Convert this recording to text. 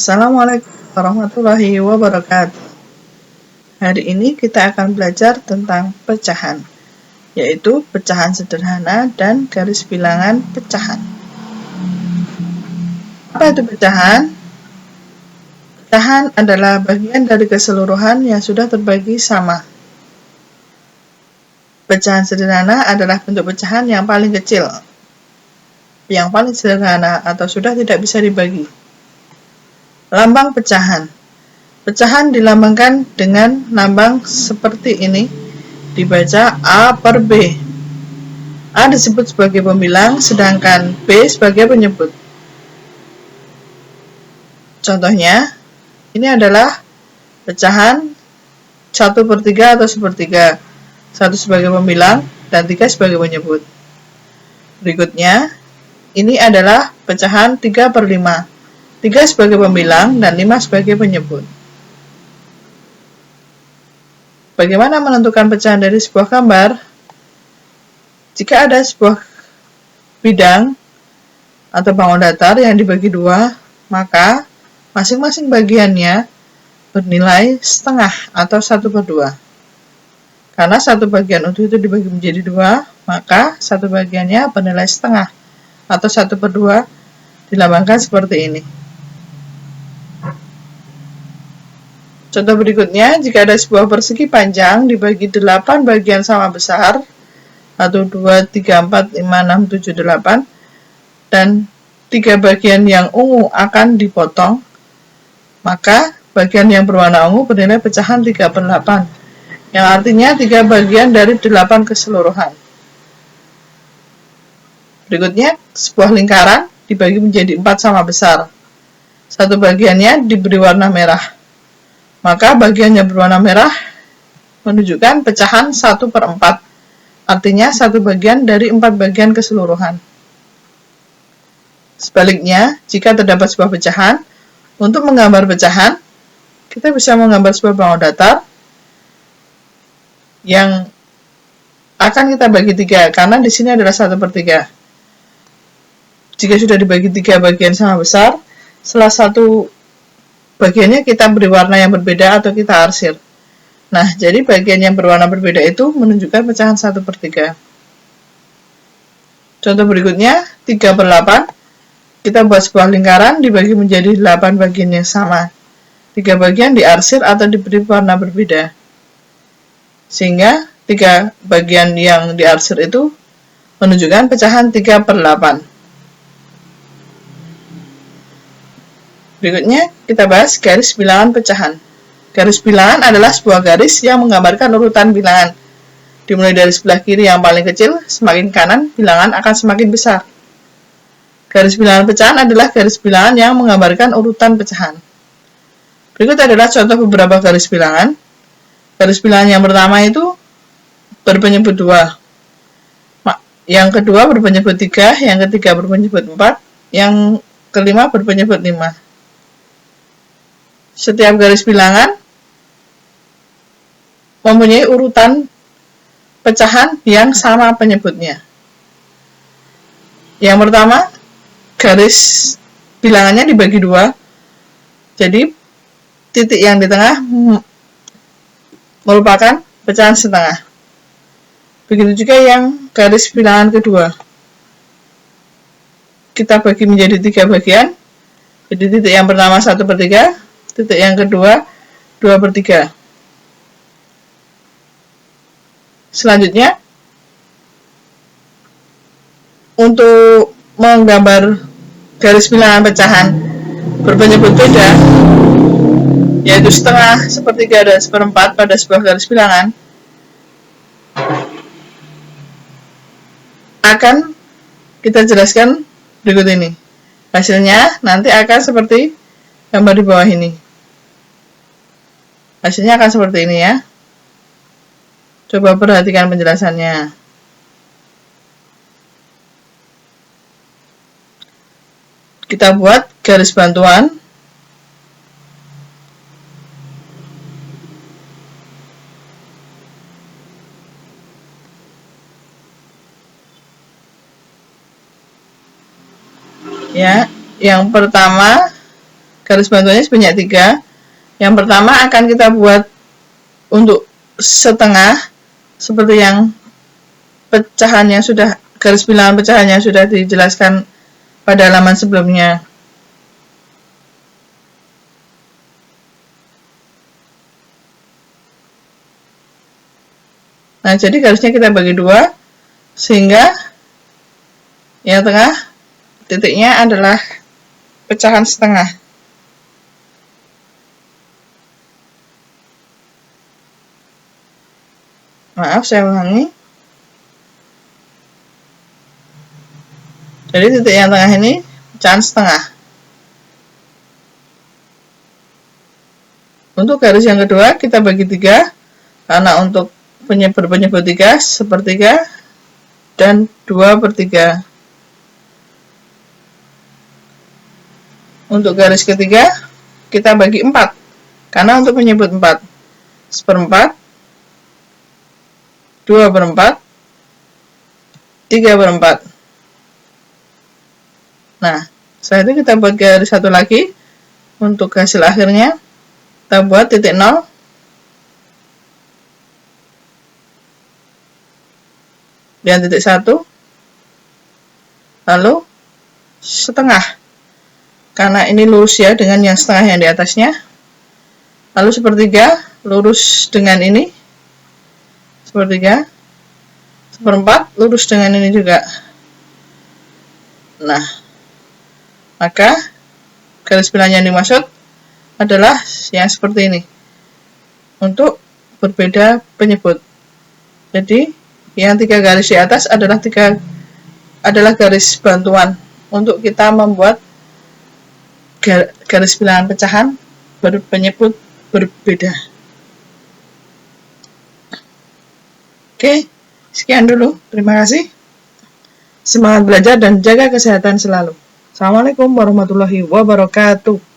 Assalamualaikum warahmatullahi wabarakatuh. Hari ini kita akan belajar tentang pecahan, yaitu pecahan sederhana dan garis bilangan pecahan. Apa itu pecahan? Pecahan adalah bagian dari keseluruhan yang sudah terbagi sama. Pecahan sederhana adalah bentuk pecahan yang paling kecil, yang paling sederhana atau sudah tidak bisa dibagi. Lambang pecahan. Pecahan dilambangkan dengan lambang seperti ini, dibaca A per B. A disebut sebagai pembilang, sedangkan B sebagai penyebut. Contohnya, ini adalah pecahan 1/3 atau 1/3. 1 sebagai pembilang dan 3 sebagai penyebut. Berikutnya, ini adalah pecahan 3/5. 3 sebagai pembilang dan 5 sebagai penyebut. Bagaimana menentukan pecahan dari sebuah gambar? Jika ada sebuah bidang atau bangun datar yang dibagi dua, maka masing-masing bagiannya bernilai setengah atau 1/2. Karena satu bagian utuh itu dibagi menjadi 2, maka satu bagiannya bernilai setengah atau 1/2, dilambangkan seperti ini. Contoh berikutnya, jika ada sebuah persegi panjang dibagi 8 bagian sama besar, 1, 2, 3, 4, 5, 6, 7, 8, dan 3 bagian yang ungu akan dipotong, maka bagian yang berwarna ungu bernilai pecahan 3/8, yang artinya 3 bagian dari 8 keseluruhan. Berikutnya, sebuah lingkaran dibagi menjadi 4 sama besar. Satu bagiannya diberi warna merah, maka bagian yang berwarna merah menunjukkan pecahan 1/4, artinya 1 bagian dari 4 bagian keseluruhan. Sebaliknya, jika terdapat sebuah pecahan, untuk menggambar pecahan, kita bisa menggambar sebuah bangun datar yang akan kita bagi 3, karena di sini adalah 1/3. Jika sudah dibagi 3 bagian sama besar, salah satu bagiannya kita beri warna yang berbeda atau kita arsir. Nah, jadi bagian yang berwarna berbeda itu menunjukkan pecahan 1/3. Contoh berikutnya, 3/8. Kita buat sebuah lingkaran dibagi menjadi 8 bagian yang sama. 3 bagian diarsir atau diberi warna berbeda. Sehingga 3 bagian yang diarsir itu menunjukkan pecahan 3/8. Berikutnya, kita bahas garis bilangan pecahan. Garis bilangan adalah sebuah garis yang menggambarkan urutan bilangan. Dimulai dari sebelah kiri yang paling kecil, semakin kanan bilangan akan semakin besar. Garis bilangan pecahan adalah garis bilangan yang menggambarkan urutan pecahan. Berikut adalah contoh beberapa garis bilangan. Garis bilangan yang pertama itu berpenyebut 2. Yang kedua berpenyebut 3, yang ketiga berpenyebut 4, yang kelima berpenyebut 5. Setiap garis bilangan mempunyai urutan pecahan yang sama penyebutnya. Yang pertama, garis bilangannya dibagi 2. Jadi, titik yang di tengah merupakan pecahan setengah. Begitu juga yang garis bilangan kedua. Kita bagi menjadi 3 bagian. Jadi titik yang pertama 1/3, titik yang kedua 2/3. Selanjutnya, untuk menggambar garis bilangan pecahan berpenyebut beda, yaitu setengah, 1/3, dan 1/4 pada sebuah garis bilangan, akan kita jelaskan berikut ini. Hasilnya nanti akan seperti gambar di bawah ini. Hasilnya akan seperti ini ya. Coba perhatikan penjelasannya. Kita buat garis bantuan. Ya, yang pertama garis bantuannya sebanyak 3. Yang pertama akan kita buat untuk setengah, seperti yang pecahannya sudah, garis bilangan pecahannya sudah dijelaskan pada halaman sebelumnya. Nah, jadi garisnya kita bagi 2, sehingga yang tengah titiknya adalah pecahan setengah. Maaf, saya ulangi. Jadi titik yang tengah ini pecahan setengah. Untuk garis yang kedua kita bagi 3, karena untuk penyebut 3 sepertiga dan 2/3. Untuk garis ketiga kita bagi 4, karena untuk menyebut 4, 1/4, 2/4, 3/4. Nah, setelah itu kita buat garis satu lagi. Untuk hasil akhirnya kita buat titik 0, dan titik 1, lalu setengah, karena ini lurus ya dengan yang setengah yang di atasnya. Lalu sepertiga lurus dengan ini, sepertiga, 1/4 lurus dengan ini juga. Nah, maka garis bilangan yang dimaksud adalah yang seperti ini untuk berbeda penyebut. Jadi yang 3 garis di atas adalah garis bantuan untuk kita membuat garis bilangan pecahan berpenyebut berbeda. Oke, sekian dulu. Terima kasih. Semangat belajar dan jaga kesehatan selalu. Assalamualaikum warahmatullahi wabarakatuh.